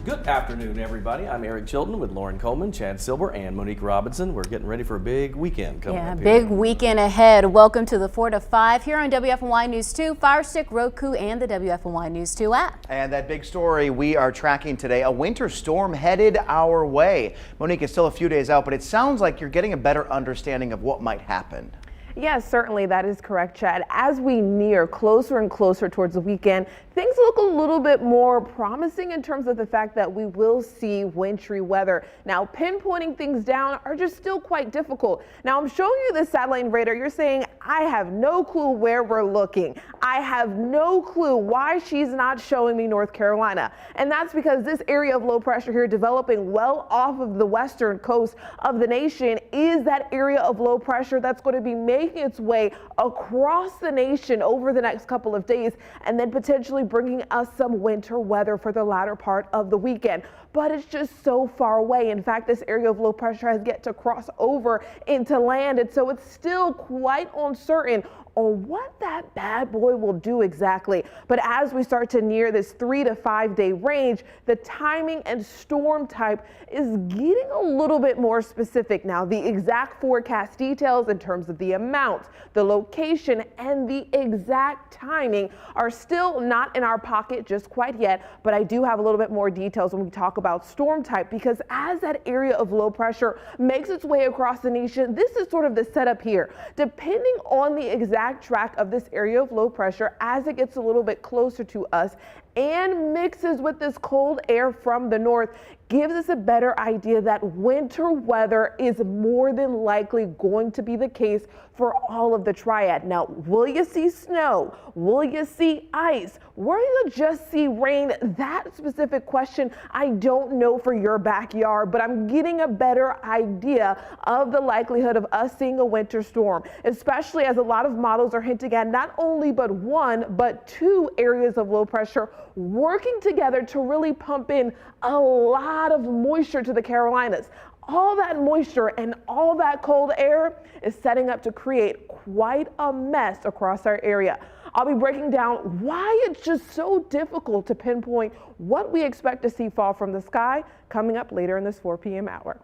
Good afternoon, everybody. I'm Eric Chilton with Lauren Coleman, Chad Silber, and Monique Robinson. We're getting ready for a big weekend coming up here. Big weekend ahead. Welcome to the 4 to 5 here on WFMY News 2, Fire Stick, Roku, and the WFMY News 2 app. And that big story we are tracking today, a winter storm headed our way. Monique, it's still a few days out, but it sounds like you're getting a better understanding of what might happen. Yes, certainly that is correct, Chad. As we near closer and closer towards the weekend, things look a little bit more promising in terms of the fact that we will see wintry weather. Now, pinpointing things down are just still quite difficult. Now, I'm showing you the satellite radar. You're saying, I have no clue where we're looking. I have no clue why she's not showing me North Carolina. And that's because this area of low pressure here developing well off of the western coast of the nation is that area of low pressure that's going to be making its way across the nation over the next couple of days and then potentially bringing us some winter weather for the latter part of the weekend. But it's just so far away. In fact, this area of low pressure has yet to cross over into land, and so it's still quite uncertain on what that bad boy will do exactly. But as we start to near this 3 to 5 day range, the timing and storm type is getting a little bit more specific now. The exact forecast details in terms of the amount, the location, and the exact timing are still not in our pocket just quite yet, but I do have a little bit more details when we talk about storm type, because as that area of low pressure makes its way across the nation, this is sort of the setup here. Depending on the exact track of this area of low pressure as it gets a little bit closer to us and mixes with this cold air from the north, gives us a better idea that winter weather is more than likely going to be the case for all of the triad. Now, will you see snow? Will you see ice? Will you just see rain? That specific question, I don't know for your backyard, but I'm getting a better idea of the likelihood of us seeing a winter storm, especially as a lot of models are hinting at not only but one, but two areas of low pressure working together to really pump in a lot of moisture to the Carolinas. All that moisture and all that cold air is setting up to create quite a mess across our area. I'll be breaking down why it's just so difficult to pinpoint what we expect to see fall from the sky coming up later in this 4 p.m. hour.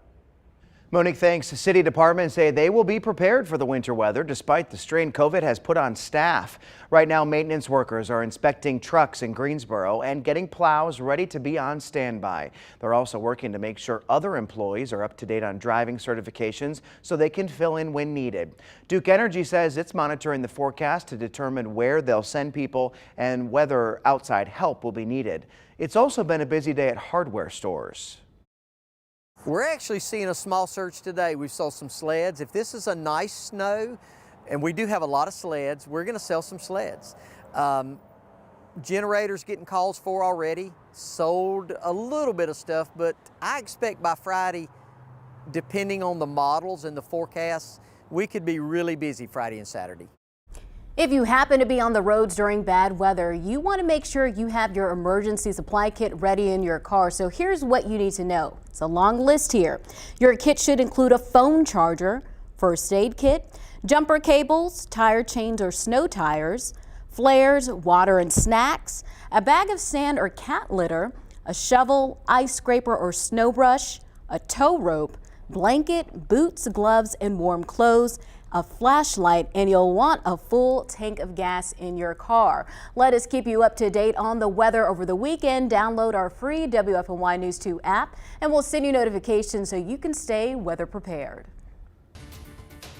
Monique, thanks. City departments say they will be prepared for the winter weather despite the strain COVID has put on staff. Right now, maintenance workers are inspecting trucks in Greensboro and getting plows ready to be on standby. They're also working to make sure other employees are up to date on driving certifications so they can fill in when needed. Duke Energy says it's monitoring the forecast to determine where they'll send people and whether outside help will be needed. It's also been a busy day at hardware stores. We're actually seeing a small surge today. We saw some sleds. If this is a nice snow, and we do have a lot of sleds, we're going to sell some sleds. Generators getting calls for already. Sold a little bit of stuff, but I expect by Friday, depending on the models and the forecasts, we could be really busy Friday and Saturday. If you happen to be on the roads during bad weather, you want to make sure you have your emergency supply kit ready in your car. So here's what you need to know. It's a long list here. Your kit should include a phone charger, first aid kit, jumper cables, tire chains or snow tires, flares, water and snacks, a bag of sand or cat litter, a shovel, ice scraper or snow brush, a tow rope, blanket, boots, gloves, and warm clothes, a flashlight, and you'll want a full tank of gas in your car. Let us keep you up to date on the weather over the weekend. Download our free WFMY News 2 app, and we'll send you notifications so you can stay weather prepared.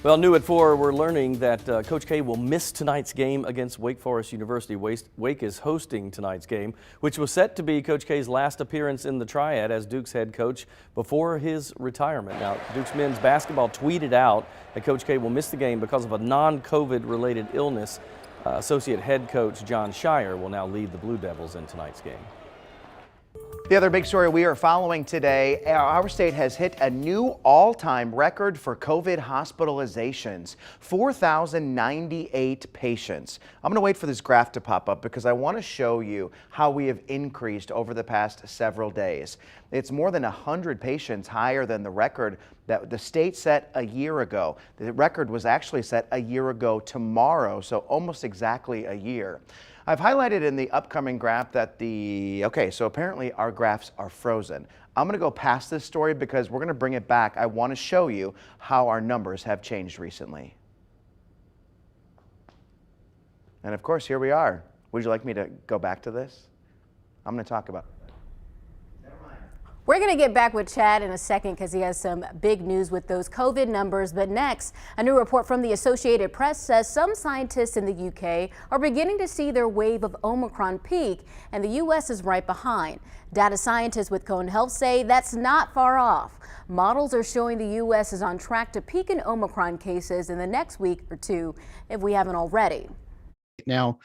Well, new at 4, we're learning that Coach K will miss tonight's game against Wake Forest University. Wake is hosting tonight's game, which was set to be Coach K's last appearance in the Triad as Duke's head coach before his retirement. Now, Duke's men's basketball tweeted out that Coach K will miss the game because of a non-COVID related illness. Associate head coach John Shire will now lead the Blue Devils in tonight's game. The other big story we are following today, our state has hit a new all-time record for COVID hospitalizations, 4,098 patients. I'm going to wait for this graph to pop up because I want to show you how we have increased over the past several days. It's more than 100 patients higher than the record that the state set a year ago. The record was actually set a year ago tomorrow, so almost exactly a year. I've highlighted in the upcoming graph that so apparently our graphs are frozen. I'm going to go past this story because we're going to bring it back. I want to show you how our numbers have changed recently. And of course, here we are. Would you like me to go back to this? I'm going to talk about it. We're going to get back with Chad in a second because he has some big news with those COVID numbers. But next, a new report from the Associated Press says some scientists in the UK are beginning to see their wave of Omicron peak, and the U.S. is right behind. Data scientists with Cone Health say that's not far off. Models are showing the U.S. is on track to peak in Omicron cases in the next week or two, if we haven't already. Now,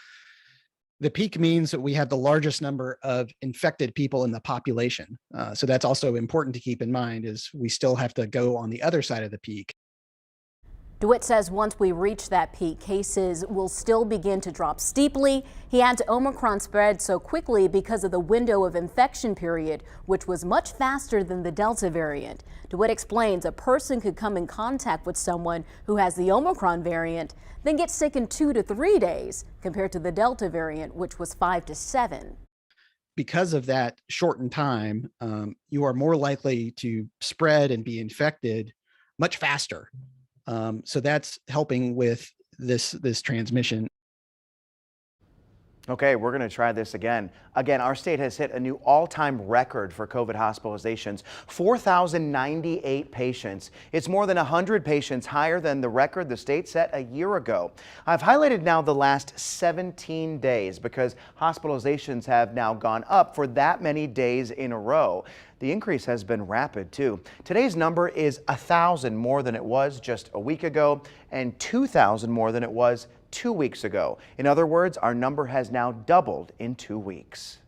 the peak means that we have the largest number of infected people in the population. So that's also important to keep in mind, is we still have to go on the other side of the peak. DeWitt says once we reach that peak, cases will still begin to drop steeply. He adds Omicron spread so quickly because of the window of infection period, which was much faster than the Delta variant. DeWitt explains a person could come in contact with someone who has the Omicron variant, then get sick in 2 to 3 days, compared to the Delta variant, which was 5 to 7. Because of that shortened time, you are more likely to spread and be infected much faster. So that's helping with this transmission. Okay, we're going to try this again. Again, our state has hit a new all-time record for COVID hospitalizations, 4,098 patients. It's more than 100 patients higher than the record the state set a year ago. I've highlighted now the last 17 days because hospitalizations have now gone up for that many days in a row. The increase has been rapid, too. Today's number is 1,000 more than it was just a week ago and 2,000 more than it was 2 weeks ago. In other words, our number has now doubled in 2 weeks.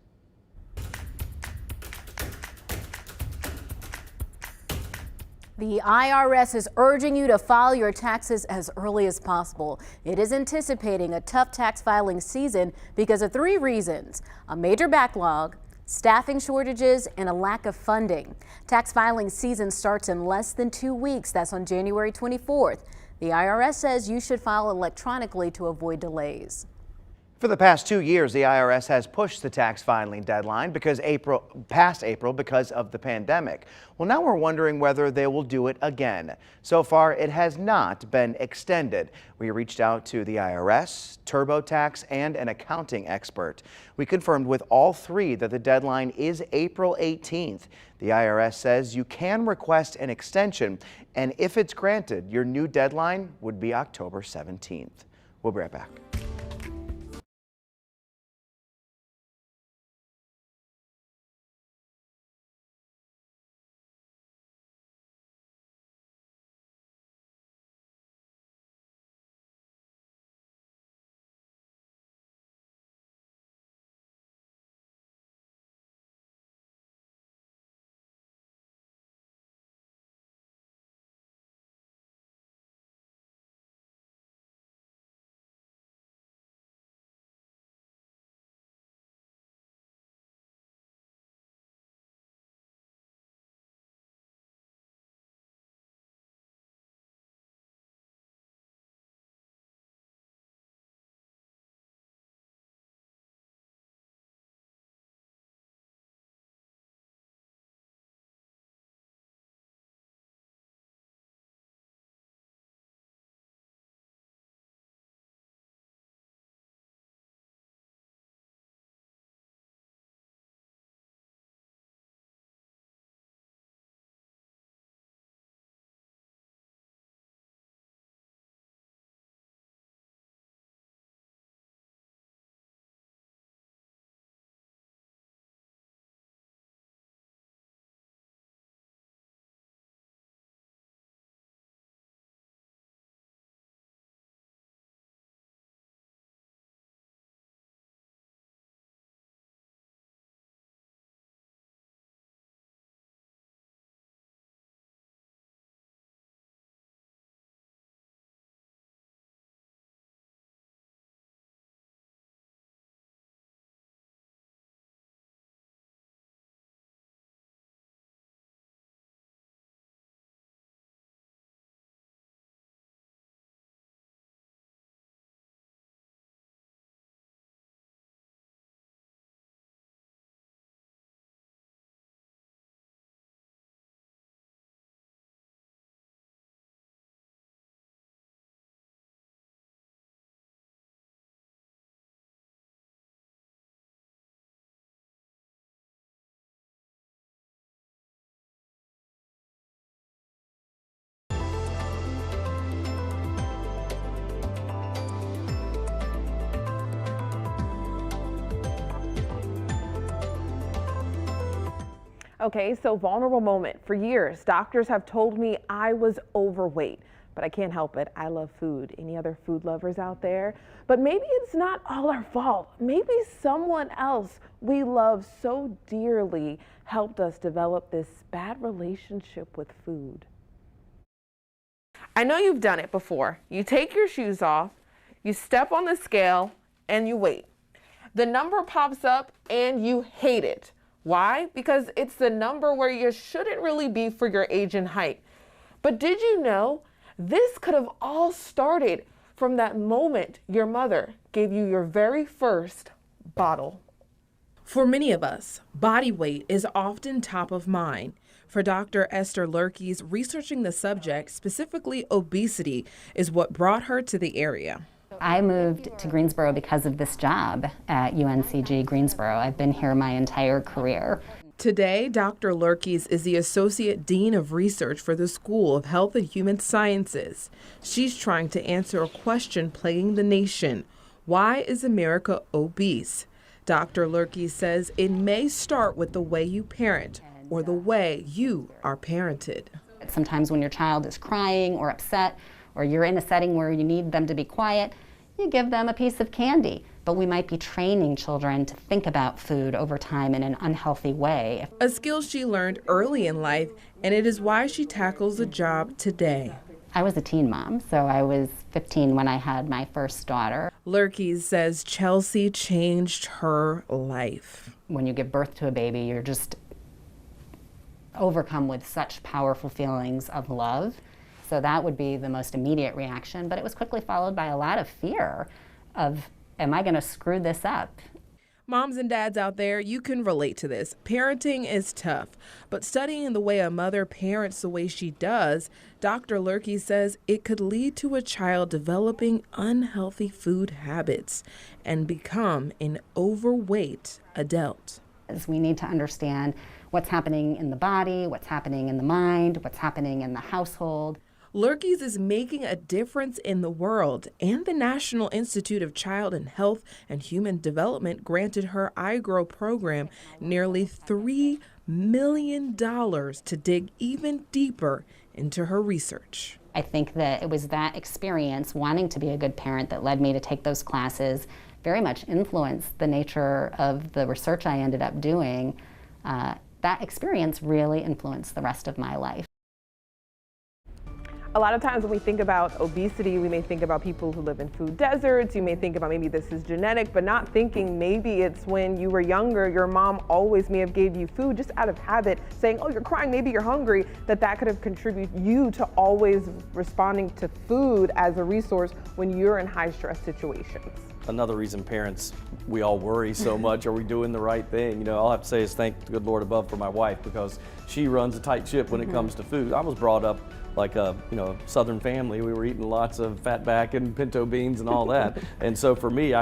The IRS is urging you to file your taxes as early as possible. It is anticipating a tough tax filing season because of 3 reasons: a major backlog, staffing shortages, and a lack of funding. Tax filing season starts in less than 2 weeks. That's on January 24th. The IRS says you should file electronically to avoid delays. For the past 2 years, the IRS has pushed the tax filing deadline past April because of the pandemic. Well, now we're wondering whether they will do it again. So far, it has not been extended. We reached out to the IRS, TurboTax, and an accounting expert. We confirmed with all 3 that the deadline is April 18th. The IRS says you can request an extension, and if it's granted, your new deadline would be October 17th. We'll be right back. Okay, so vulnerable moment. For years, doctors have told me I was overweight, but I can't help it. I love food. Any other food lovers out there? But maybe it's not all our fault. Maybe someone else we love so dearly helped us develop this bad relationship with food. I know you've done it before. You take your shoes off, you step on the scale, and you wait. The number pops up and you hate it. Why? Because it's the number where you shouldn't really be for your age and height. But did you know this could have all started from that moment your mother gave you your very first bottle? For many of us, body weight is often top of mind. For Dr. Esther Lurkes, researching the subject, specifically obesity, is what brought her to the area. I moved to Greensboro because of this job at UNCG Greensboro. I've been here my entire career. Today, Dr. Lurkes is the Associate Dean of Research for the School of Health and Human Sciences. She's trying to answer a question plaguing the nation. Why is America obese? Dr. Lurkes says it may start with the way you parent or the way you are parented. Sometimes when your child is crying or upset, or you're in a setting where you need them to be quiet, you give them a piece of candy. But we might be training children to think about food over time in an unhealthy way. A skill she learned early in life, and it is why she tackles the job today. I was a teen mom, so I was 15 when I had my first daughter. Lurkes says Chelsea changed her life. When you give birth to a baby, you're just overcome with such powerful feelings of love. So that would be the most immediate reaction, but it was quickly followed by a lot of fear of, am I going to screw this up? Moms and dads out there, you can relate to this. Parenting is tough, but studying the way a mother parents the way she does, Dr. Lurkes says it could lead to a child developing unhealthy food habits and become an overweight adult. We need to understand what's happening in the body, what's happening in the mind, what's happening in the household. Lurkes is making a difference in the world, and the National Institute of Child and Health and Human Development granted her iGrow program nearly $3 million to dig even deeper into her research. I think that it was that experience, wanting to be a good parent, that led me to take those classes, very much influenced the nature of the research I ended up doing. That experience really influenced the rest of my life. A lot of times when we think about obesity, we may think about people who live in food deserts. You may think about maybe this is genetic, but not thinking maybe it's when you were younger, your mom always may have gave you food just out of habit, saying, oh, you're crying, maybe you're hungry, that could have contributed you to always responding to food as a resource when you're in high stress situations. Another reason parents, we all worry so much, are we doing the right thing? You know, all I have to say is thank the good Lord above for my wife, because she runs a tight ship when it comes to food. I was brought up like a Southern family. We were eating lots of fatback and pinto beans and all that. And so for me,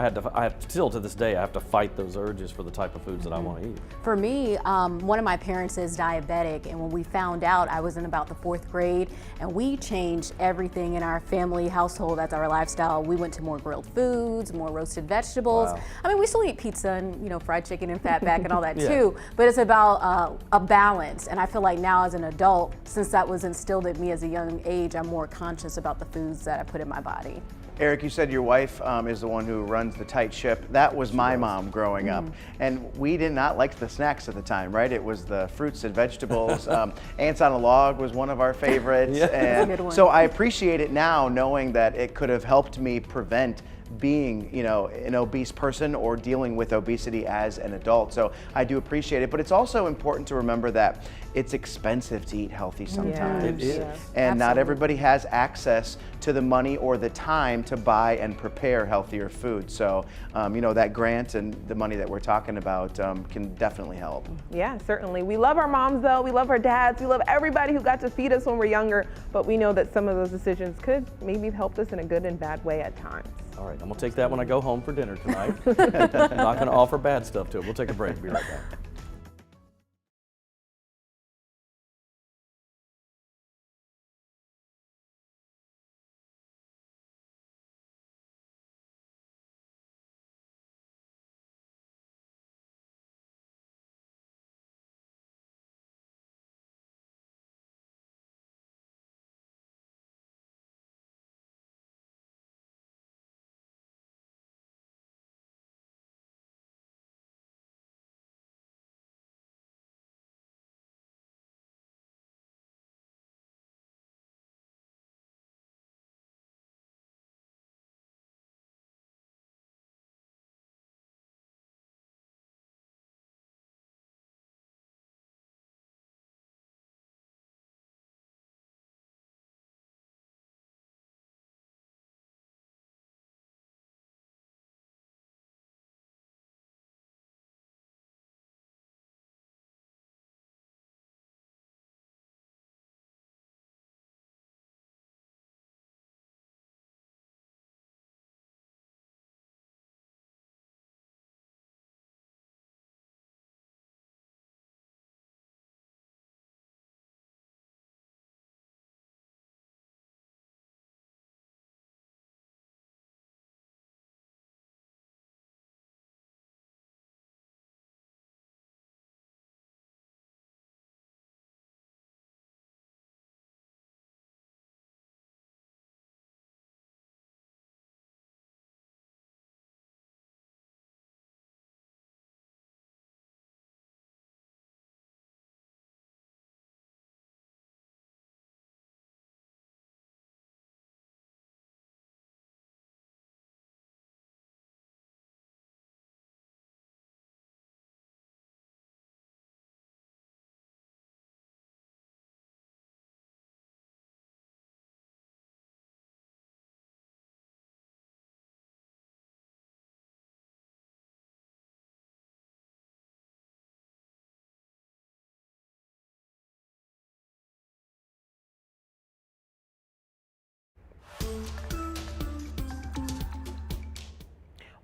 still to this day, I have to fight those urges for the type of foods that I want to eat. For me, one of my parents is diabetic, and when we found out, I was in about the 4th grade, and we changed everything in our family household. That's our lifestyle. We went to more grilled foods, more roasted vegetables. Wow. I mean, we still eat pizza and fried chicken and fatback and all that Yeah. too, but it's about a balance. And I feel like now as an adult, since that was instilled in me as a young age, I'm more conscious about the foods that I put in my body. Eric, you said your wife is the one who runs the tight ship. That was my mom growing up. And we did not like the snacks at the time, right? It was the fruits and vegetables. Ants on a Log was one of our favorites. Yeah. And That's a good one. so I appreciate it now, knowing that it could have helped me prevent being, an obese person or dealing with obesity as an adult. So I do appreciate it, but it's also important to remember that it's expensive to eat healthy sometimes. It is. And not Absolutely. everybody has access to the money or the time to buy and prepare healthier food. So, that grant and the money that we're talking about can definitely help. Yeah, certainly. We love our moms though, we love our dads, we love everybody who got to feed us when we're younger, but we know that some of those decisions could maybe have helped us in a good and bad way at times. All right, I'm gonna take that when I go home for dinner tonight. I'm not gonna offer bad stuff to it. We'll take a break, be right back.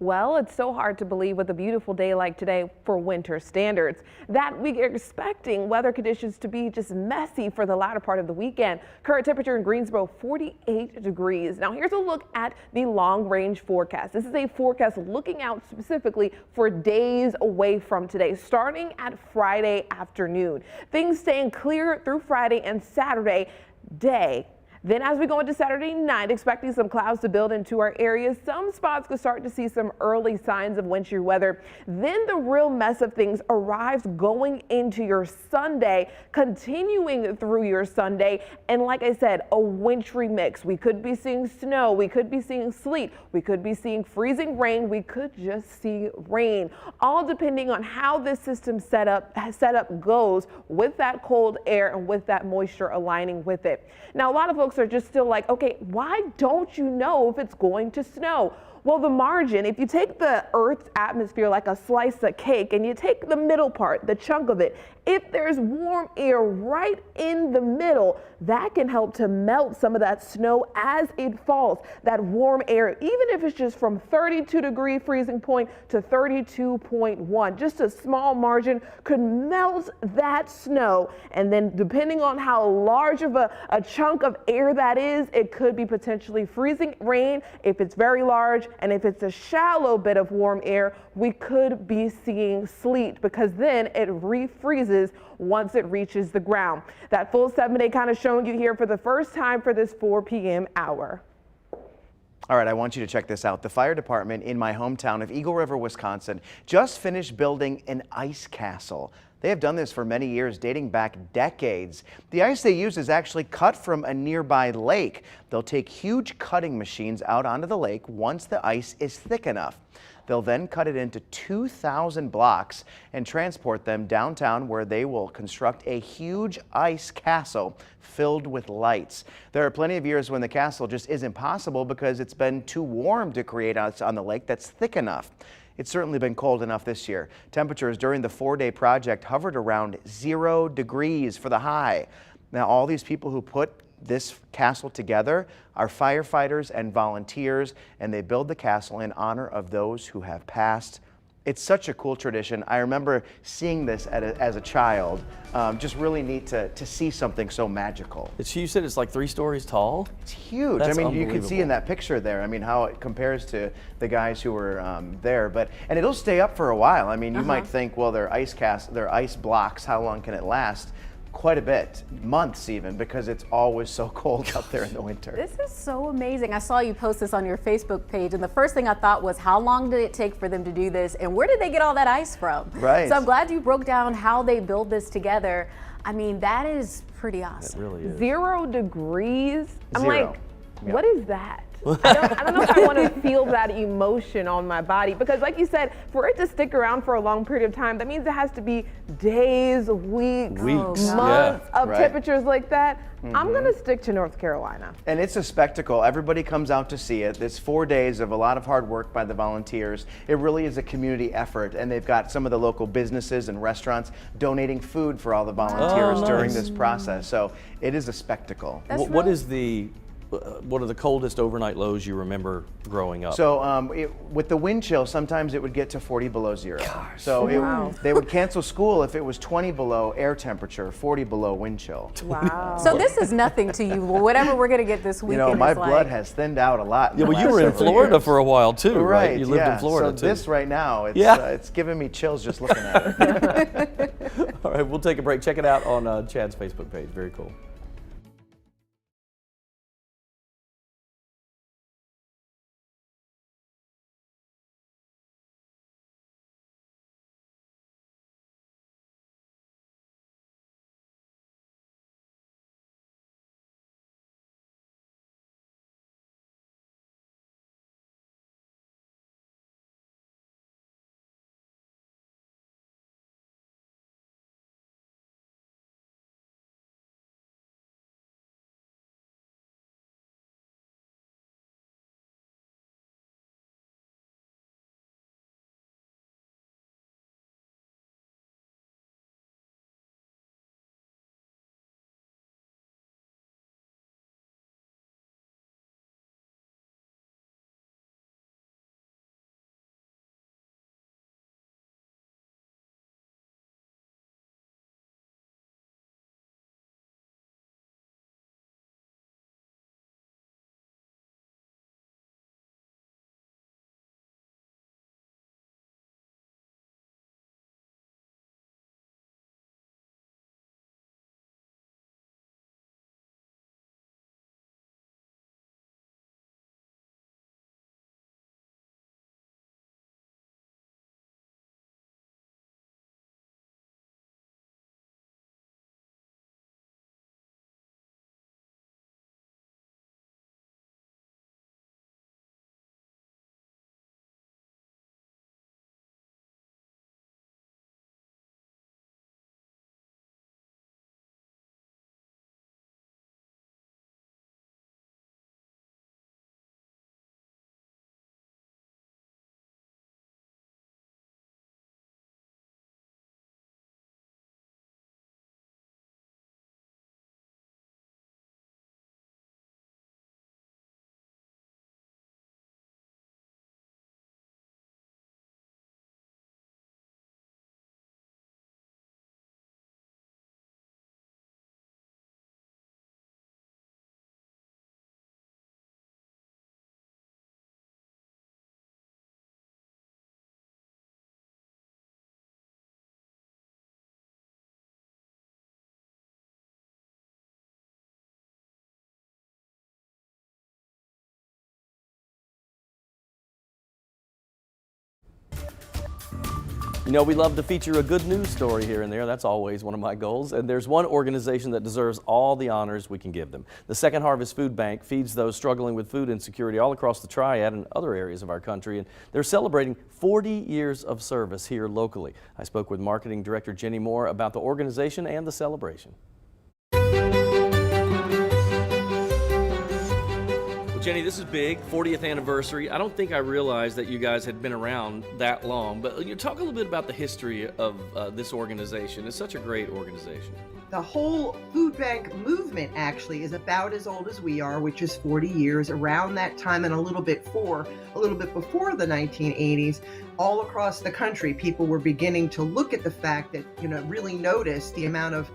Well, it's so hard to believe with a beautiful day like today for winter standards. That week, are expecting weather conditions to be just messy for the latter part of the weekend. Current temperature in Greensboro, 48 degrees. Now, here's a look at the long range forecast. This is a forecast looking out specifically for days away from today, starting at Friday afternoon. Things staying clear through Friday and Saturday day. Then as we go into Saturday night, expecting some clouds to build into our area. Some spots could start to see some early signs of wintry weather. Then the real mess of things arrives going into your Sunday, continuing through your Sunday. And like I said, a wintry mix. We could be seeing snow. We could be seeing sleet. We could be seeing freezing rain. We could just see rain, all depending on how this system setup goes with that cold air and with that moisture aligning with it. Now, a lot of folks are just still like, okay, why don't you know if it's going to snow? Well, the margin, if you take the Earth's atmosphere like a slice of cake and you take the middle part, the chunk of it, if there's warm air right in the middle, that can help to melt some of that snow as it falls. That warm air, even if it's just from 32-degree freezing point to 32.1, just a small margin could melt that snow. And then depending on how large of a chunk of air that is, it could be potentially freezing rain if it's very large. And if it's a shallow bit of warm air, we could be seeing sleet because then it refreezes once it reaches the ground. That full 7-day kind of showing you here for the first time for this 4 p.m. hour. All right, I want you to check this out. The fire department in my hometown of Eagle River, Wisconsin, just finished building an ice castle. They have done this for many years, dating back decades. The ice they use is actually cut from a nearby lake. They'll take huge cutting machines out onto the lake once the ice is thick enough. They'll then cut it into 2,000 blocks and transport them downtown, where they will construct a huge ice castle filled with lights. There are plenty of years when the castle just isn't possible because it's been too warm to create ice on the lake that's thick enough. It's certainly been cold enough this year. Temperatures during the 4-day project hovered around 0 degrees for the high. Now, all these people who put this castle together are firefighters and volunteers, and they build the castle in honor of those who have passed. It's such a cool tradition. I remember seeing this as a child. Just really neat to see something so magical. You said it's like 3 stories tall? It's huge. That's I mean, you can see in that picture there, I mean, how it compares to the guys who were there. And it'll stay up for a while. I mean, you might think, well, they're ice blocks, how long can it last? Quite a bit, months even, because it's always so cold up there in the winter. This is so amazing. I saw you post this on your Facebook page, and the first thing I thought was, how long did it take for them to do this, and where did they get all that ice from? Right. So I'm glad you broke down how they build this together. I mean, that is pretty awesome. It really is. 0 degrees. I'm 0. like, Yeah. what is that? I don't know if I want to feel that emotion on my body, because like you said, for it to stick around for a long period of time, that means it has to be days, weeks, months of temperatures like that. I'm going to stick to North Carolina. And it's a spectacle. Everybody comes out to see it. It's 4 days of a lot of hard work by the volunteers. It really is a community effort, and they've got some of the local businesses and restaurants donating food for all the volunteers during this process. So it is a spectacle. What are the coldest overnight lows you remember growing up? So with the wind chill, sometimes it would get to 40 below 0. So they would cancel school if it was 20 below air temperature, 40 below wind chill. Wow. So this is nothing to you. Whatever we're going to get this weekend, you know, my blood has thinned out a lot. Yeah, well, you were in Florida for a while too, right? You lived in Florida so too. This right now, it's giving me chills just looking at it. All right, we'll take a break. Check it out on Chad's Facebook page. Very cool. You know, we love to feature a good news story here and there. That's always one of my goals. And there's one organization that deserves all the honors we can give them. The Second Harvest Food Bank feeds those struggling with food insecurity all across the Triad and other areas of our country. And they're celebrating 40 years of service here locally. I spoke with Marketing Director Jenny Moore about the organization and the celebration. Jenny, this is big, 40th anniversary. I don't think I realized that you guys had been around that long, but you talk a little bit about the history of this organization. It's such a great organization. The whole food bank movement actually is about as old as we are, which is 40 years. Around that time and a little bit before the 1980s, all across the country, people were beginning to look at the fact that, really notice the amount of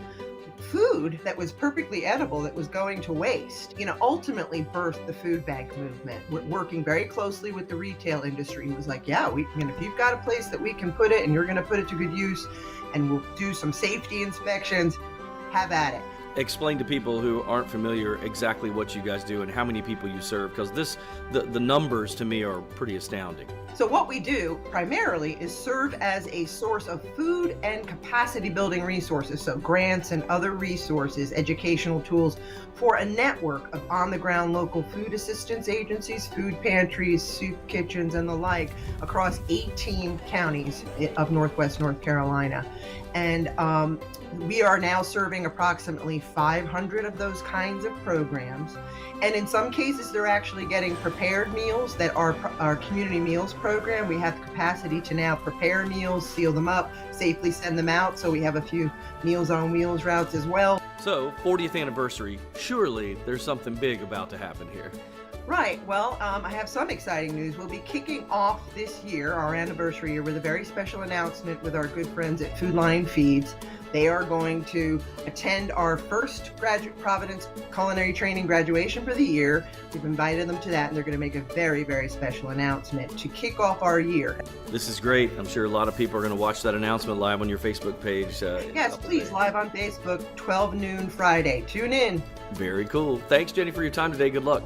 food that was perfectly edible that was going to waste. Ultimately birthed the food bank movement. We're working very closely with the retail industry. It was like, yeah, if you've got a place that we can put it and you're going to put it to good use and we'll do some safety inspections, have at it. Explain to people who aren't familiar exactly what you guys do and how many people you serve, because the numbers to me are pretty astounding. So what we do primarily is serve as a source of food and capacity building resources, so grants and other resources, educational tools for a network of on-the-ground local food assistance agencies, food pantries, soup kitchens, and the like across 18 counties of Northwest North Carolina. And we are now serving approximately 500 of those kinds of programs. And in some cases, they're actually getting prepared meals that are our community meals program. We have the capacity to now prepare meals, seal them up, safely send them out. So we have a few Meals on Wheels routes as well. So, 40th anniversary, surely there's something big about to happen here. Right. Well, I have some exciting news. We'll be kicking off this year, our anniversary year, with a very special announcement with our good friends at Food Line Feeds. They are going to attend our first Providence Culinary Training graduation for the year. We've invited them to that, and they're going to make a very, very special announcement to kick off our year. This is great. I'm sure a lot of people are going to watch that announcement live on your Facebook page. Yes, please, live on Facebook, 12 noon Friday. Tune in. Very cool. Thanks, Jenny, for your time today. Good luck.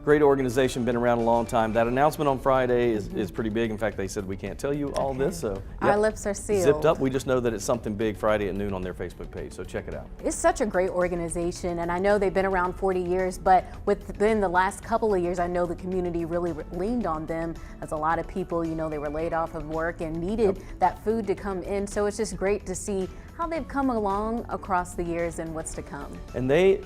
Great organization, been around a long time. That announcement on Friday is pretty big. In fact, they said we can't tell you all this, so Our lips are sealed. Zipped up. We just know that it's something big Friday at noon on their Facebook page, so check it out. It's such a great organization, and I know they've been around 40 years, but within the last couple of years, I know the community really leaned on them, as a lot of people, they were laid off of work and needed that food to come in. So it's just great to see how they've come along across the years and what's to come. And they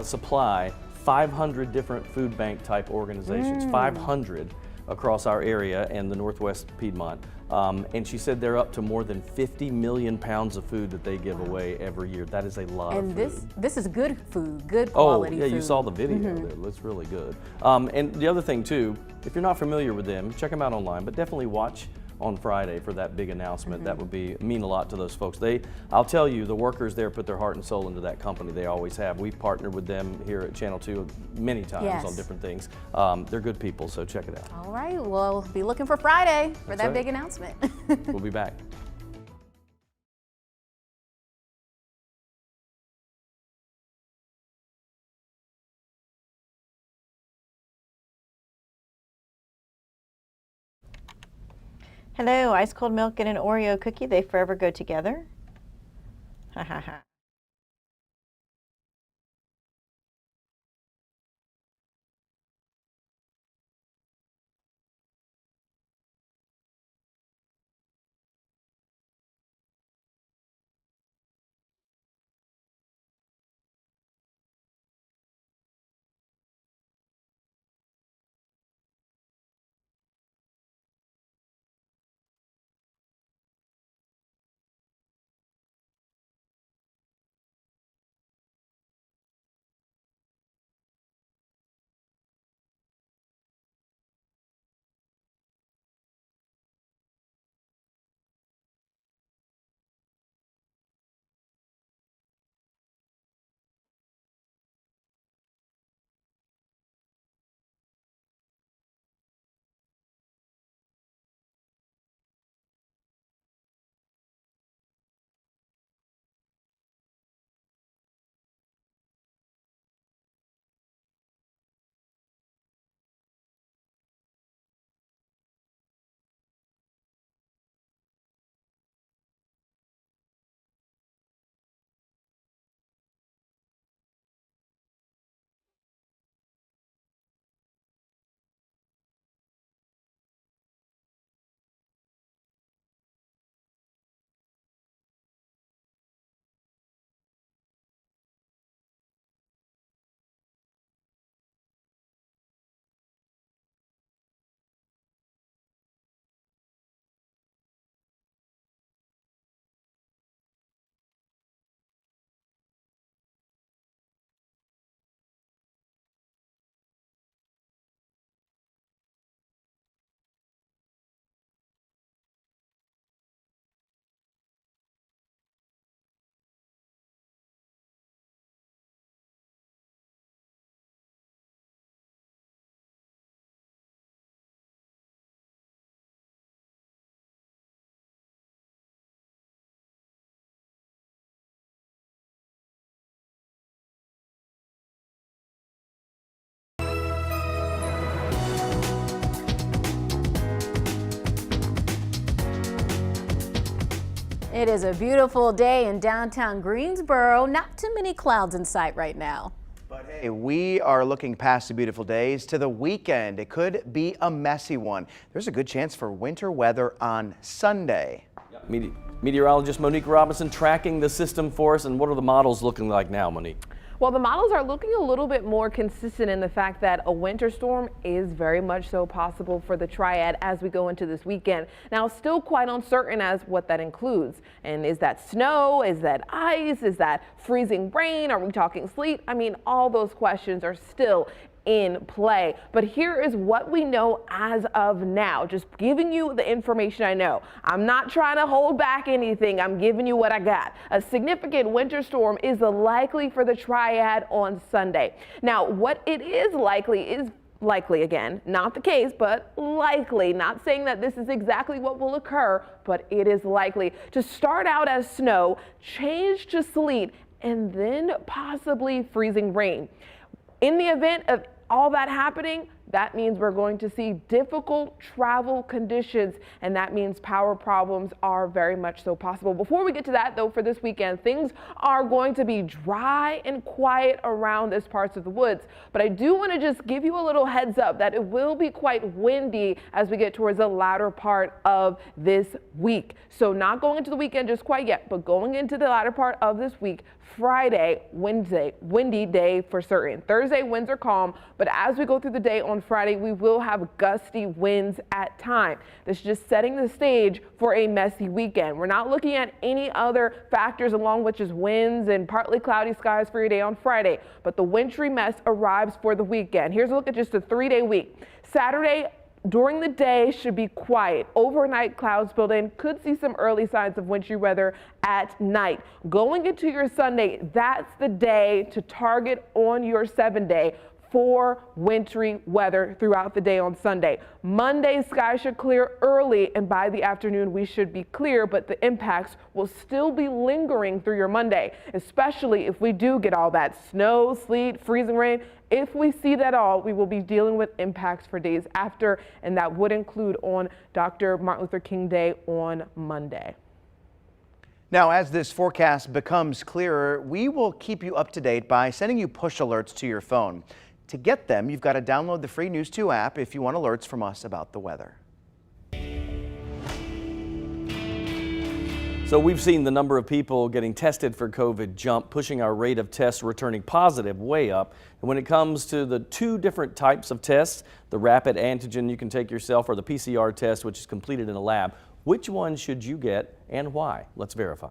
supply 500 different food bank type organizations, 500 across our area and the Northwest Piedmont. And she said they're up to more than 50 million pounds of food that they give away every year. That is a lot of food. And this is good food, good quality food. Oh, yeah, you saw the video there. It's really good. And the other thing too, if you're not familiar with them, check them out online, but definitely watch on Friday for that big announcement. That would mean a lot to those folks. I'll tell you, the workers there put their heart and soul into that company. They always have. We've partnered with them here at Channel 2 many times on different things. They're good people, so check it out. All right, well, be looking for Friday for that big announcement. We'll be back. Hello, ice cold milk and an Oreo cookie, they forever go together. Ha ha ha. It is a beautiful day in downtown Greensboro. Not too many clouds in sight right now. But hey, we are looking past the beautiful days to the weekend. It could be a messy one. There's a good chance for winter weather on Sunday. Meteorologist Monique Robinson tracking the system for us. And what are the models looking like now, Monique? Well, the models are looking a little bit more consistent in the fact that a winter storm is very much so possible for the triad as we go into this weekend. Now, still quite uncertain as what that includes. And is that snow? Is that ice? Is that freezing rain? Are we talking sleet? I mean, all those questions are still in play. But here is what we know as of now. Just giving you the information I know. I'm not trying to hold back anything. I'm giving you what I got. A significant winter storm is likely for the triad on Sunday. Now, what it is likely again, not the case, but likely, not saying that this is exactly what will occur, but it is likely to start out as snow, change to sleet, and then possibly freezing rain. In the event of all that happening, that means we're going to see difficult travel conditions, and that means power problems are very much so possible. Before we get to that, though, for this weekend, things are going to be dry and quiet around this parts of the woods. But I do want to just give you a little heads up that it will be quite windy as we get towards the latter part of this week. So not going into the weekend just quite yet, but going into the latter part of this week. Friday, Wednesday, windy day for certain. Thursday, winds are calm, but as we go through the day on Friday, we will have gusty winds at time. This is just setting the stage for a messy weekend. We're not looking at any other factors along which is winds and partly cloudy skies for your day on Friday, but the wintry mess arrives for the weekend. Here's a look at just a 3-day week. Saturday, during the day should be quiet. Overnight clouds build in. Could see some early signs of wintry weather at night. Going into your Sunday, that's the day to target on your 7-day for wintry weather throughout the day on Sunday. Monday, skies should clear early, and by the afternoon we should be clear, but the impacts will still be lingering through your Monday, especially if we do get all that snow, sleet, freezing rain. If we see that all, we will be dealing with impacts for days after, and that would include on Dr. Martin Luther King Day on Monday. Now, as this forecast becomes clearer, we will keep you up to date by sending you push alerts to your phone. To get them, you've got to download the free News 2 app if you want alerts from us about the weather. So we've seen the number of people getting tested for COVID jump, pushing our rate of tests returning positive way up. And when it comes to the 2 different types of tests, the rapid antigen you can take yourself or the PCR test, which is completed in a lab, which one should you get and why? Let's verify.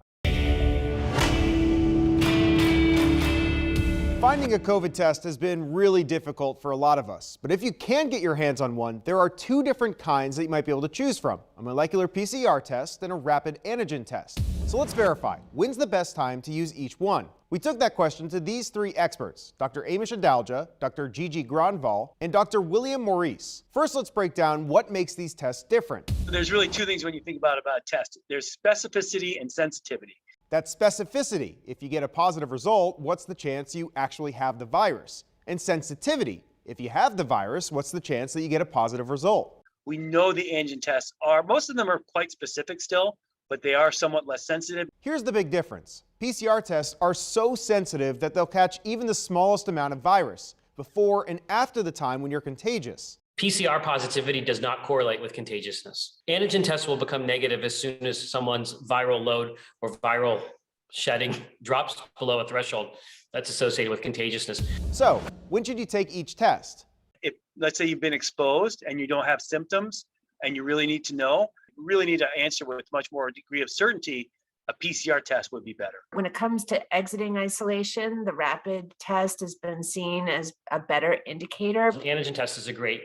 Finding a COVID test has been really difficult for a lot of us, but if you can get your hands on one, there are 2 different kinds that you might be able to choose from, a molecular PCR test and a rapid antigen test. So let's verify, when's the best time to use each one? We took that question to these 3 experts, Dr. Amish Adalja, Dr. Gigi Granval, and Dr. William Maurice. First, let's break down what makes these tests different. There's really 2 things when you think about a test. There's specificity and sensitivity. That's specificity. If you get a positive result, what's the chance you actually have the virus? And sensitivity. If you have the virus, what's the chance that you get a positive result? We know the antigen tests most of them are quite specific still, but they are somewhat less sensitive. Here's the big difference. PCR tests are so sensitive that they'll catch even the smallest amount of virus before and after the time when you're contagious. PCR positivity does not correlate with contagiousness. Antigen tests will become negative as soon as someone's viral load or viral shedding drops below a threshold that's associated with contagiousness. So, when should you take each test? If, let's say you've been exposed and you don't have symptoms and you really need to know, you really need to answer with much more degree of certainty, a PCR test would be better. When it comes to exiting isolation, the rapid test has been seen as a better indicator. The antigen test is a great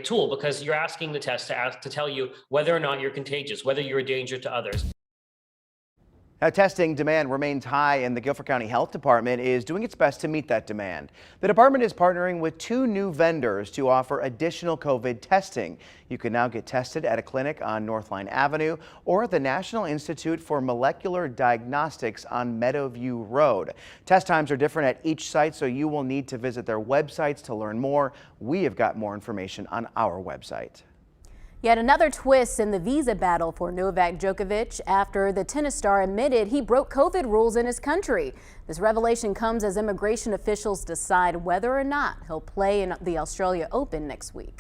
tool because you're asking the test to tell you whether or not you're contagious, whether you're a danger to others. Now, testing demand remains high, and the Guilford County Health Department is doing its best to meet that demand. The department is partnering with 2 new vendors to offer additional COVID testing. You can now get tested at a clinic on Northline Avenue or at the National Institute for Molecular Diagnostics on Meadowview Road. Test times are different at each site, so you will need to visit their websites to learn more. We have got more information on our website. Yet another twist in the visa battle for Novak Djokovic after the tennis star admitted he broke COVID rules in his country. This revelation comes as immigration officials decide whether or not he'll play in the Australia Open next week.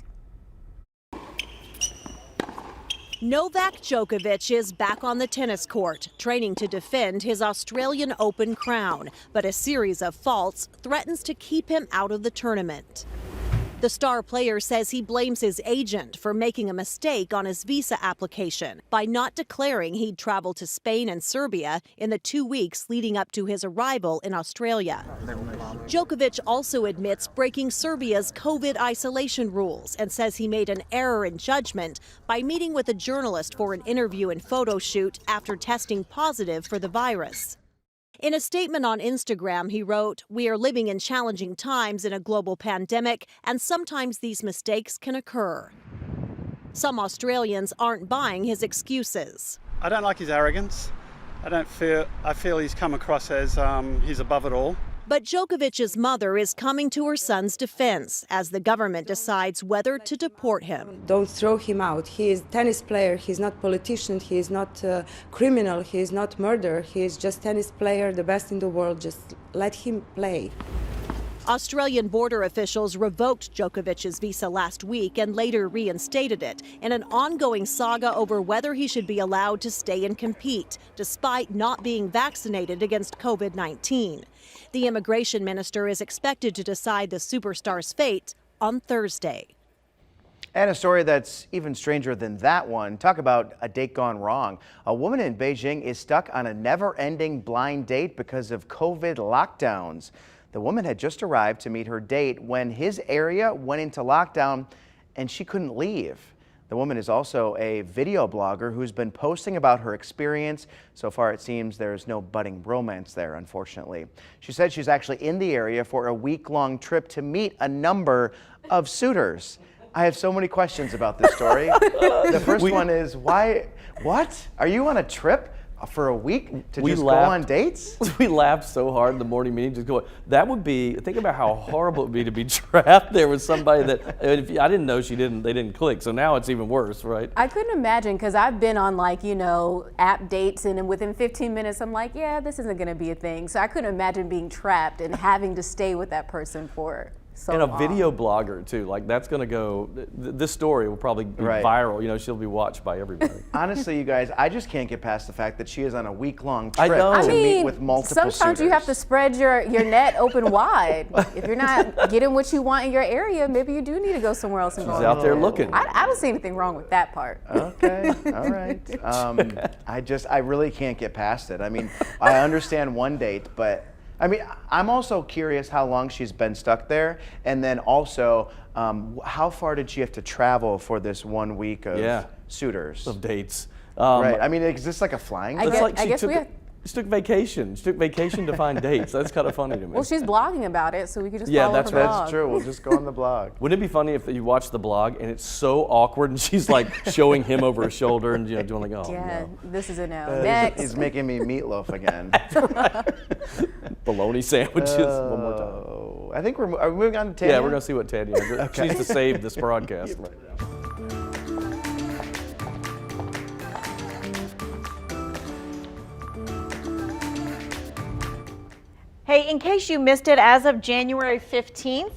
Novak Djokovic is back on the tennis court, training to defend his Australian Open crown, but a series of faults threatens to keep him out of the tournament. The star player says he blames his agent for making a mistake on his visa application by not declaring he'd traveled to Spain and Serbia in the 2 weeks leading up to his arrival in Australia. Djokovic also admits breaking Serbia's COVID isolation rules and says he made an error in judgment by meeting with a journalist for an interview and photo shoot after testing positive for the virus. In a statement on Instagram, he wrote, "We are living in challenging times in a global pandemic, and sometimes these mistakes can occur." Some Australians aren't buying his excuses. I don't like his arrogance. I feel he's come across as he's above it all. But Djokovic's mother is coming to her son's defense as the government decides whether to deport him. Don't throw him out. He is a tennis player. He's not a politician. He is not a criminal. He is not murderer. He is just tennis player, the best in the world. Just let him play. Australian border officials revoked Djokovic's visa last week and later reinstated it in an ongoing saga over whether he should be allowed to stay and compete, despite not being vaccinated against COVID-19. The immigration minister is expected to decide the superstar's fate on Thursday. And a story that's even stranger than that one. Talk about a date gone wrong. A woman in Beijing is stuck on a never-ending blind date because of COVID lockdowns. The woman had just arrived to meet her date when his area went into lockdown and she couldn't leave. The woman is also a video blogger who's been posting about her experience. So far, it seems there's no budding romance there, unfortunately. She said she's actually in the area for a week-long trip to meet a number of suitors. I have so many questions about this story. The first one is, why? What? Are you on a trip for a week to just go on dates? We laughed so hard in the morning meeting, just going, that would be, think about how horrible it would be to be trapped there with somebody that, I didn't know they didn't click, so now it's even worse, right? I couldn't imagine, because I've been on app dates, and then within 15 minutes I'm like, yeah, this isn't gonna be a thing. So I couldn't imagine being trapped and having to stay with that person for so and a long. video blogger too, that's gonna go, this story will probably be viral, she'll be watched by everybody. Honestly, you guys, I just can't get past the fact that she is on a week-long trip to meet with multiple sometimes suitors. You have to spread your net open wide. If you're not getting what you want in your area, maybe you do need to go somewhere else. She's out there looking. I don't see anything wrong with that part. Okay, all right. I really can't get past it. I mean, I understand one date, but I'm also curious how long she's been stuck there, and then also how far did she have to travel for this 1 week of suitors? Of dates. Right. Is this like a flying trip? She took vacation. She took vacation to find dates. That's kind of funny to me. Well, she's blogging about it, so we could just follow her blog. That's true. We'll just go on the blog. Wouldn't it be funny if you watch the blog and it's so awkward and she's showing him over her shoulder and doing oh yeah, no. This is a no. Next. He's making me meatloaf again. Bologna sandwiches one more time. I think are we moving on to Tanya? Yeah, we're gonna see what Tanya does. Okay. She needs to save this broadcast right now. Hey, in case you missed it, as of January 15th,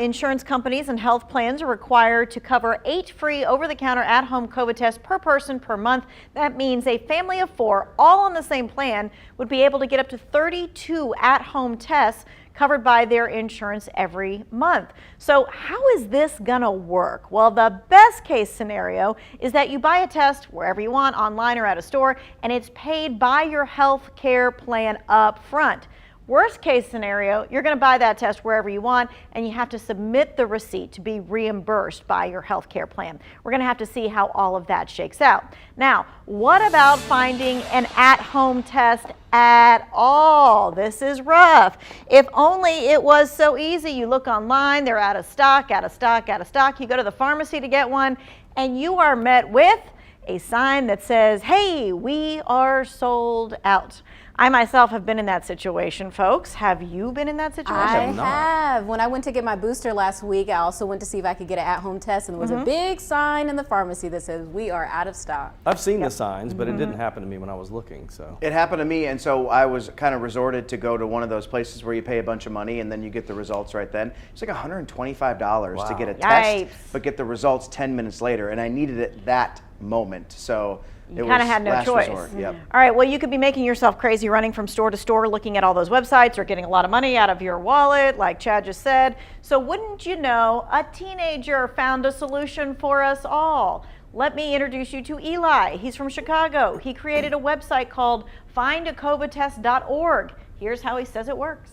insurance companies and health plans are required to cover 8 free over-the-counter at-home COVID tests per person per month. That means a family of 4, all on the same plan, would be able to get up to 32 at-home tests covered by their insurance every month. So how is this gonna work? Well, the best case scenario is that you buy a test wherever you want, online or at a store, and it's paid by your health care plan up front. Worst case scenario, you're going to buy that test wherever you want, and you have to submit the receipt to be reimbursed by your health care plan. We're going to have to see how all of that shakes out. Now, what about finding an at-home test at all? This is rough. If only it was so easy. You look online, they're out of stock, out of stock, out of stock. You go to the pharmacy to get one, and you are met with a sign that says, "Hey, we are sold out." I myself have been in that situation, folks. Have you been in that situation? I have. When I went to get my booster last week, I also went to see if I could get an at-home test, and there was a big sign in the pharmacy that says, "We are out of stock." I've seen the signs, but it didn't happen to me when I was looking. So It happened to me, and so I was kind of resorted to go to one of those places where you pay a bunch of money and then you get the results right then. It's like $125 to get a test, but get the results 10 minutes later, and I needed it that moment. So You kind of had no last choice. resort. Yep. All right, well, you could be making yourself crazy running from store to store looking at all those websites or getting a lot of money out of your wallet, like Chad just said. So wouldn't you know, a teenager found a solution for us all. Let me introduce you to Eli. He's from Chicago. He created a website called findacovidtest.org. Here's how he says it works.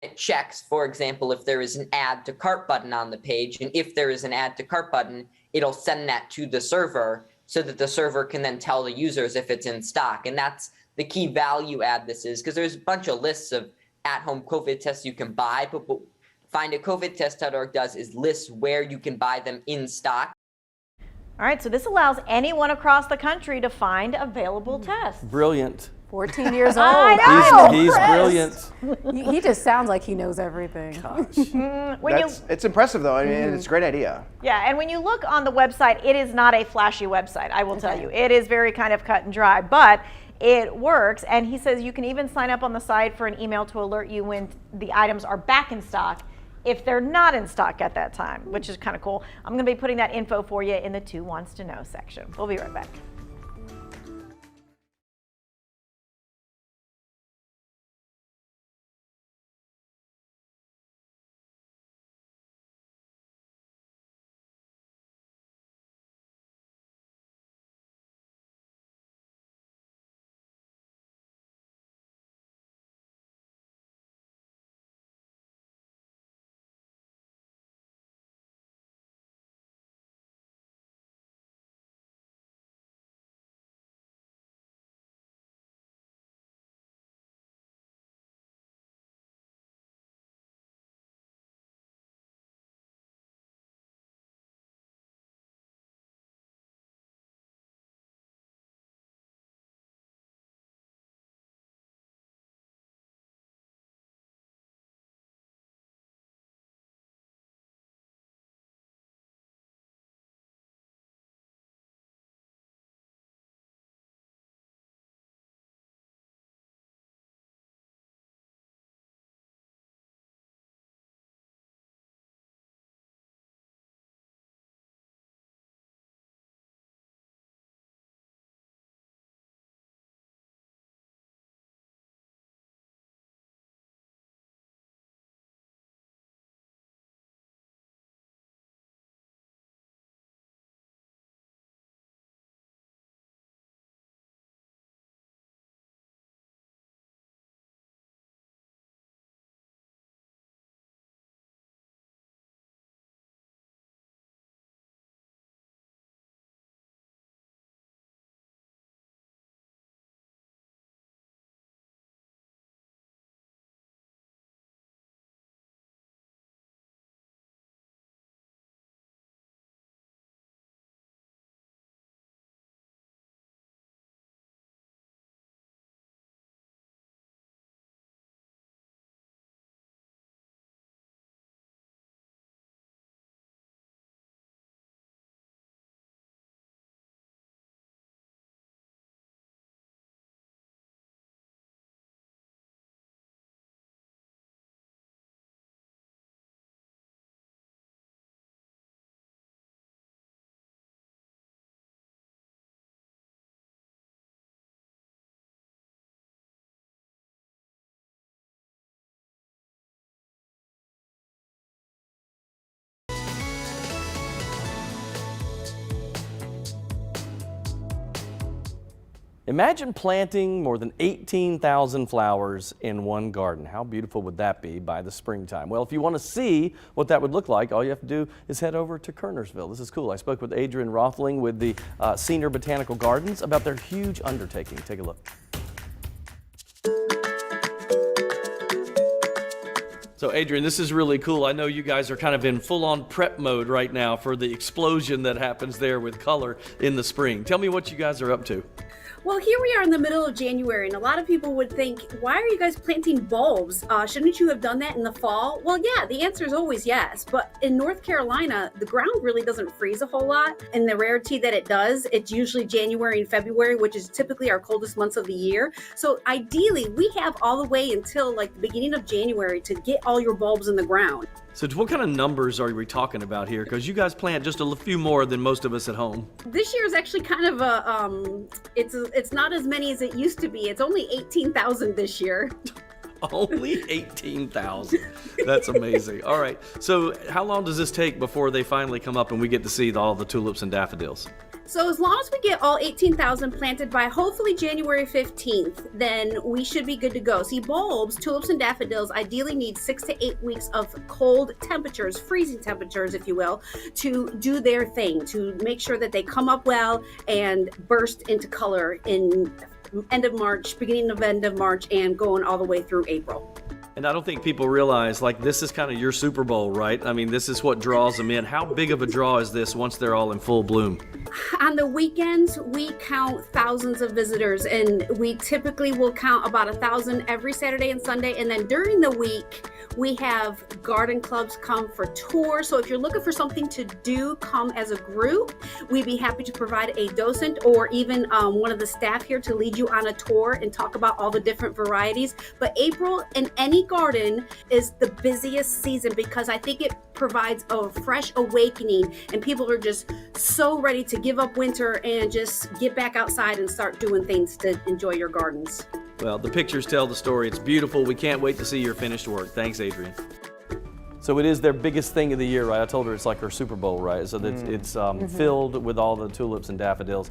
It checks, for example, if there is an add to cart button on the page, and if there is an add to cart button, it'll send that to the server so that the server can then tell the users if it's in stock. And that's the key value add this is, because there's a bunch of lists of at-home COVID tests you can buy, but what findacovidtest.org does is list where you can buy them in stock. All right, so this allows anyone across the country to find available tests. brilliant. 14 years old. I know. He's brilliant. He just sounds like he knows everything. It's impressive though. I mean, it's a great idea. Yeah, and when you look on the website, it is not a flashy website, I will tell you. It is very kind of cut and dry, but it works. And he says you can even sign up on the site for an email to alert you when the items are back in stock if they're not in stock at that time, which is kind of cool. I'm going to be putting that info for you in the Two Wants to Know section. We'll be right back. Imagine planting more than 18,000 flowers in one garden. How beautiful would that be by the springtime? Well, if you want to see what that would look like, all you have to do is head over to Kernersville. This is cool. I spoke with Adrian Rothling with the Senior Botanical Gardens about their huge undertaking. Take a look. So Adrian, this is really cool. I know you guys are kind of in full-on prep mode right now for the explosion that happens there with color in the spring. Tell me what you guys are up to. Well, here we are in the middle of January, and a lot of people would think, why are you guys planting bulbs? Shouldn't you have done that in the fall? Well, yeah, the answer is always yes. But in North Carolina, the ground really doesn't freeze a whole lot. And the rarity that it does, it's usually January and February, which is typically our coldest months of the year. So ideally, we have all the way until like the beginning of January to get all your bulbs in the ground. So what kind of numbers are we talking about here? Because you guys plant just a few more than most of us at home. This year is actually kind of a, it's not as many as it used to be. It's only 18,000 this year. Only 18,000. That's amazing. All right. So how long does this take before they finally come up and we get to see all the tulips and daffodils? So as long as we get all 18,000 planted by hopefully January 15th, then we should be good to go. See, bulbs, tulips and daffodils ideally need 6 to 8 weeks of cold temperatures, freezing temperatures, if you will, to do their thing, to make sure that they come up well and burst into color in end of March, beginning of end of March, and going all the way through April. And I don't think people realize, like, this is kind of your Super Bowl, right? I mean, this is what draws them in. How big of a draw is this once they're all in full bloom? On the weekends, we count thousands of visitors, and we typically will count about 1,000 every Saturday and Sunday. And then during the week, we have garden clubs come for tours. So if you're looking for something to do, come as a group. We'd be happy to provide a docent or even one of the staff here to lead you on a tour and talk about all the different varieties. But April in any garden is the busiest season because I think it provides a fresh awakening, and people are just so ready to give up winter and just get back outside and start doing things to enjoy your gardens. Well, the pictures tell the story. It's beautiful. We can't wait to see your finished work. Thanks, Adrian. So it is their biggest thing of the year, right? I told her it's like her Super Bowl, right? So it's filled with all the tulips and daffodils.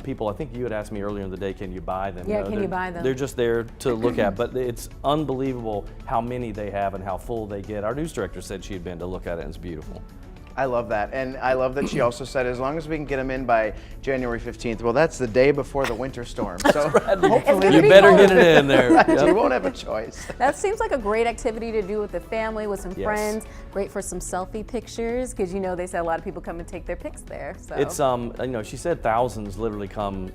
People, I think you had asked me earlier in the day, can you buy them? Yeah, can you buy them? They're just there to look at, but it's unbelievable how many they have and how full they get. Our news director said she had been to look at it, and it's beautiful. I love that. And I love that she also said as long as we can get them in by January 15th. Well, that's the day before the winter storm. So hopefully you better get it in there. Right, Yep. you won't have a choice. That seems like a great activity to do with the family, with some Yes. friends. Great for some selfie pictures because you know they said a lot of people come and take their pics there. So It's you know, she said thousands literally come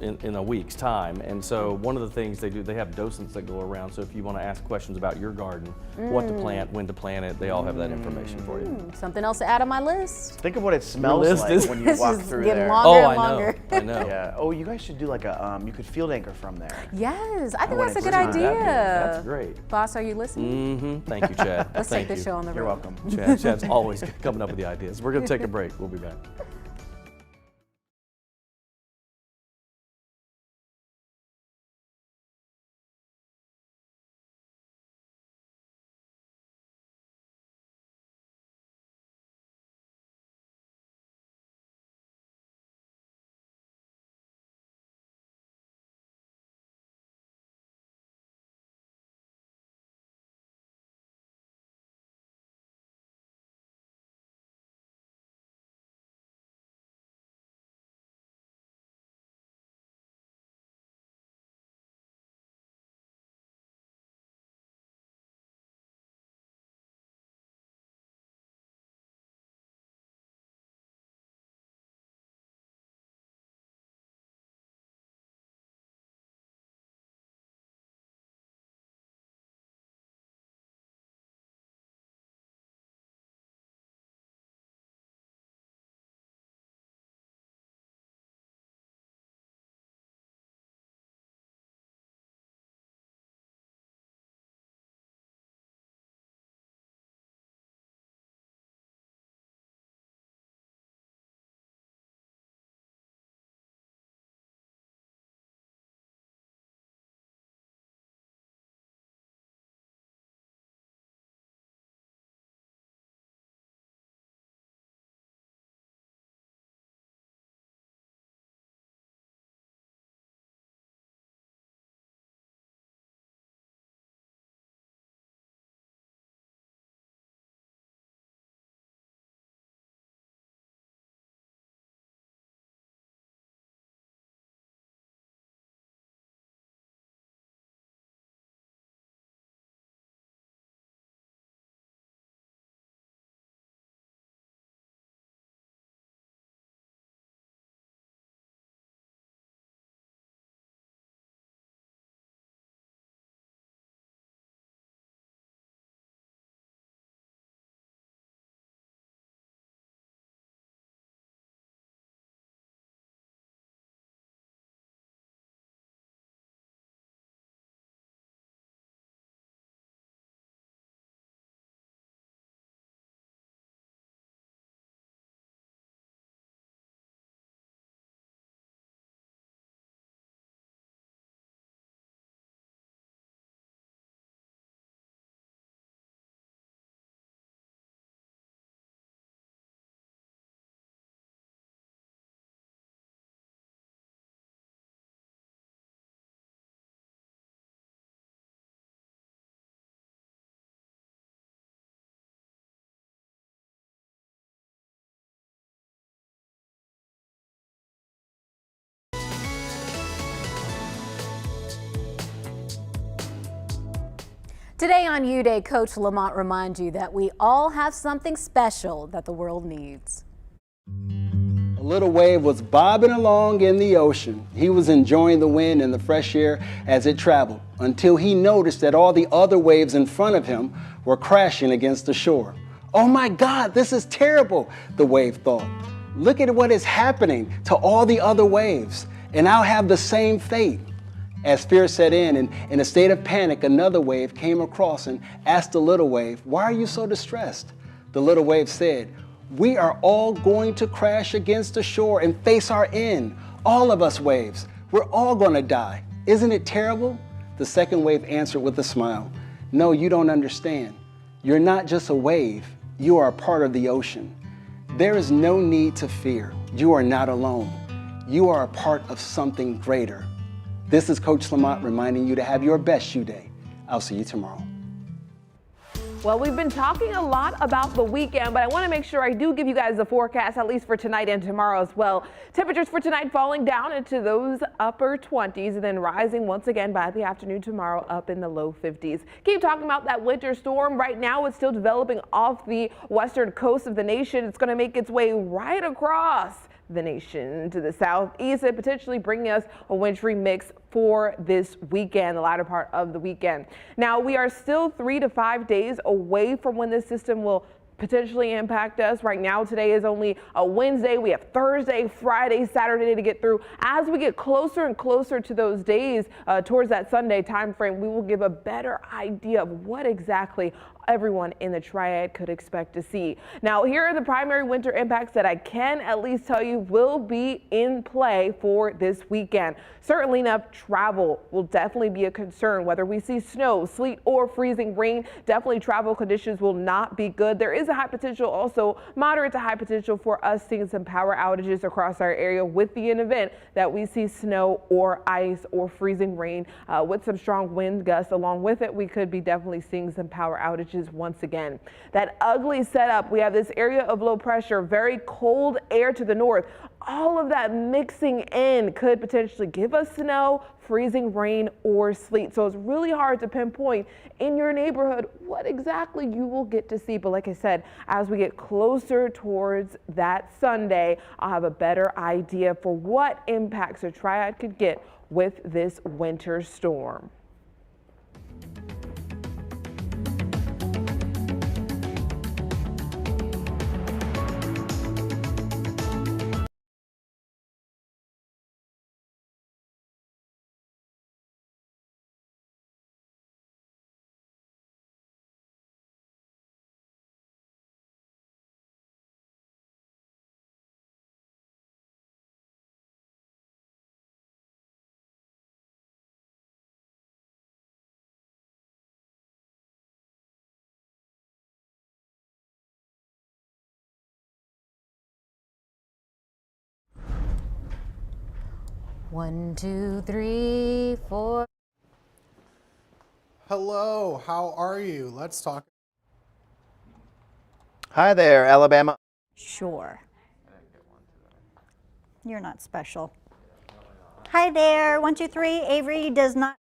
in a week's time, and so one of the things they do, they have docents that go around, so if you want to ask questions about your garden, what to plant, when to plant it, they all have that information for you. something else to add on my list. Think of what it smells list like is- when you This walk is through getting there. longer and longer. I know. Yeah. Oh, you guys should do like a, you could field anchor from there. Yes, I think want that's a it good to be- idea. That's great. Boss, are you listening? Mm-hmm. Thank you, Chad. Let's Thank take the you. show on the You're road. welcome. Chad's always coming up with the ideas. We're going to take a break. We'll be back. Today on U Day, Coach Lamont reminds you that we all have something special that the world needs. A little wave was bobbing along in the ocean. He was enjoying the wind and the fresh air as it traveled until he noticed that all the other waves in front of him were crashing against the shore. Oh my God, this is terrible, the wave thought. Look at what is happening to all the other waves, and I'll have the same fate. As fear set in, and in a state of panic, another wave came across and asked the little wave, "Why are you so distressed?" The little wave said, "We are all going to crash against the shore and face our end. All of us waves, we're all going to die. Isn't it terrible?" The second wave answered with a smile, "No, you don't understand. You're not just a wave, you are a part of the ocean. There is no need to fear. You are not alone. You are a part of something greater." This is Coach Lamont reminding you to have your best U Day. I'll see you tomorrow. Well, we've been talking a lot about the weekend, but I want to make sure I do give you guys the forecast, at least for tonight and tomorrow as well. Temperatures for tonight falling down into those upper 20s and then rising once again by the afternoon tomorrow up in the low 50s. Keep talking about that winter storm. Right now, it's still developing off the western coast of the nation. It's going to make its way right across the nation to the southeast and potentially bringing us a wintry mix for this weekend, the latter part of the weekend. Now, we are still 3 to 5 days away from when this system will potentially impact us. Right now, today is only a Wednesday. We have Thursday, Friday, Saturday to get through. As we get closer and closer to those days towards that Sunday time frame, we will give a better idea of what exactly everyone in the triad could expect to see. Now, here are the primary winter impacts that I can at least tell you will be in play for this weekend. Certainly enough, travel will definitely be a concern. Whether we see snow, sleet, or freezing rain, definitely travel conditions will not be good. There is a high potential, also moderate to high potential, for us seeing some power outages across our area with the event that we see snow or ice or freezing rain with some strong wind gusts along with it. We could be definitely seeing some power outages once again. That ugly setup, we have this area of low pressure, very cold air to the north. All of that mixing in could potentially give us snow, freezing rain, or sleet. So it's really hard to pinpoint in your neighborhood what exactly you will get to see. But like I said, as we get closer towards that Sunday, I'll have a better idea for what impacts a triad could get with this winter storm. One, two, three, four. Hello, how are you? Let's talk. Hi there, Alabama. Sure. You're not special. Hi there, 1, 2, 3. Avery does not.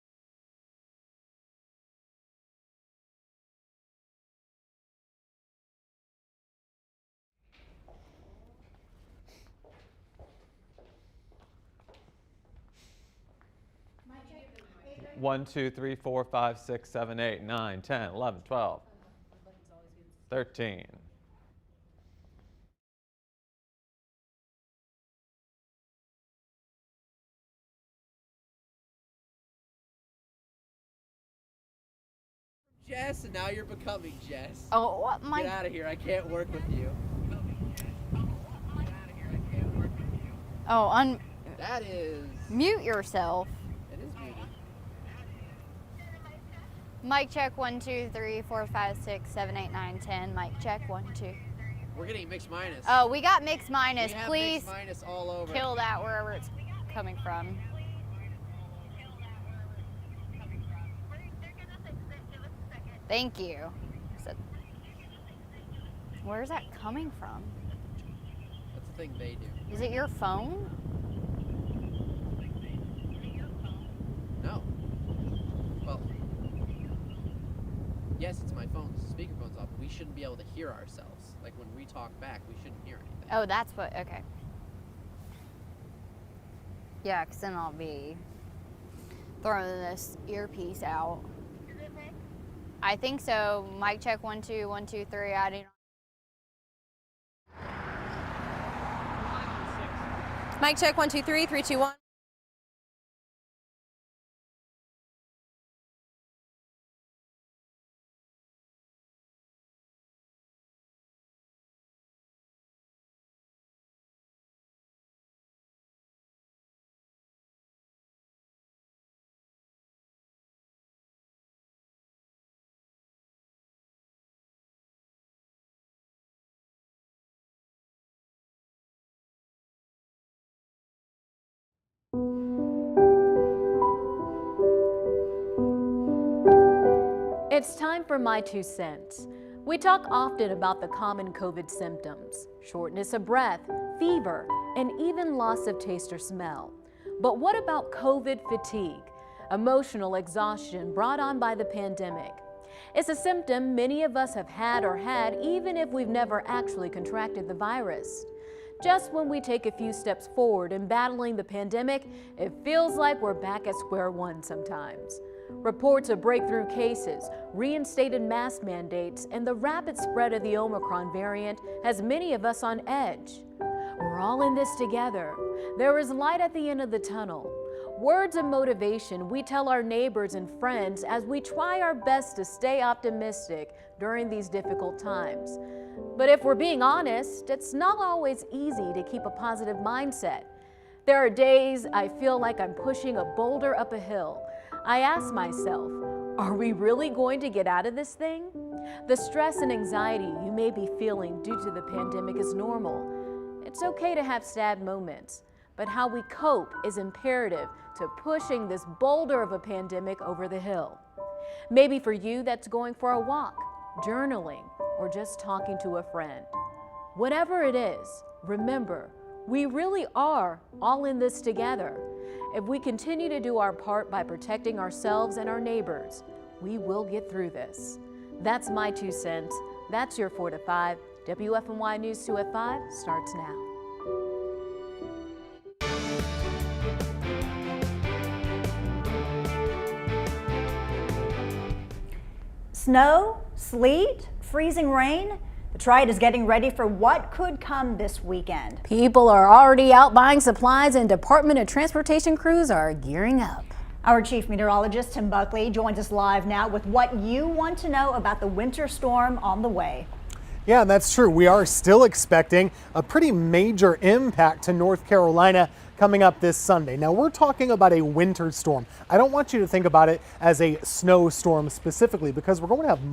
One, 2, 3, 4, 5, 6, 7, 8, 9, 10, 11, 12, 13. Jess, and now you're becoming Jess. Oh, what? Get out of here. I can't work with you. Oh, That is... mute yourself. It is muted. Mic check 1, 2, 3, 4, 5, 6, 7, 8, 9, 10. Mic check 1, 2. We're getting mixed minus. Oh, we got mixed minus. We have Please mixed minus all over. kill that wherever it's coming from. Thank you. Where's that coming from? That's the thing they do. Is it your phone? No. Well, Yes, it's my phone. The speakerphone's off. We shouldn't be able to hear ourselves. Like when we talk back, we shouldn't hear anything. Oh, that's what, okay. Yeah, because then I'll be throwing this earpiece out. I think so. Mic check 1 2 1 2 3. I do not. Mic check 1 2 3 3 2 1. It's time for My 2 cents. We talk often about the common COVID symptoms: shortness of breath, fever, and even loss of taste or smell. But what about COVID fatigue, emotional exhaustion brought on by the pandemic? It's a symptom many of us have had even if we've never actually contracted the virus. Just when we take a few steps forward in battling the pandemic, it feels like we're back at square one sometimes. Reports of breakthrough cases, reinstated mask mandates, and the rapid spread of the Omicron variant has many of us on edge. We're all in this together. There is light at the end of the tunnel. Words of motivation we tell our neighbors and friends as we try our best to stay optimistic during these difficult times. But if we're being honest, it's not always easy to keep a positive mindset. There are days I feel like I'm pushing a boulder up a hill. I ask myself, are we really going to get out of this thing? The stress and anxiety you may be feeling due to the pandemic is normal. It's okay to have sad moments, but how we cope is imperative to pushing this boulder of a pandemic over the hill. Maybe for you, that's going for a walk, journaling, or just talking to a friend. Whatever it is, remember, we really are all in this together. If we continue to do our part by protecting ourselves and our neighbors, we will get through this. That's my 2 cents. That's your 4 to 5. WFMY News 2 at 5 starts now. Snow, sleet, freezing rain. The Triad is getting ready for what could come this weekend. People are already out buying supplies and Department of Transportation crews are gearing up. Our chief meteorologist, Tim Buckley, joins us live now with what you want to know about the winter storm on the way. Yeah, that's true. We are still expecting a pretty major impact to North Carolina coming up this Sunday. Now, we're talking about a winter storm. I don't want you to think about it as a snowstorm specifically, because we're going to have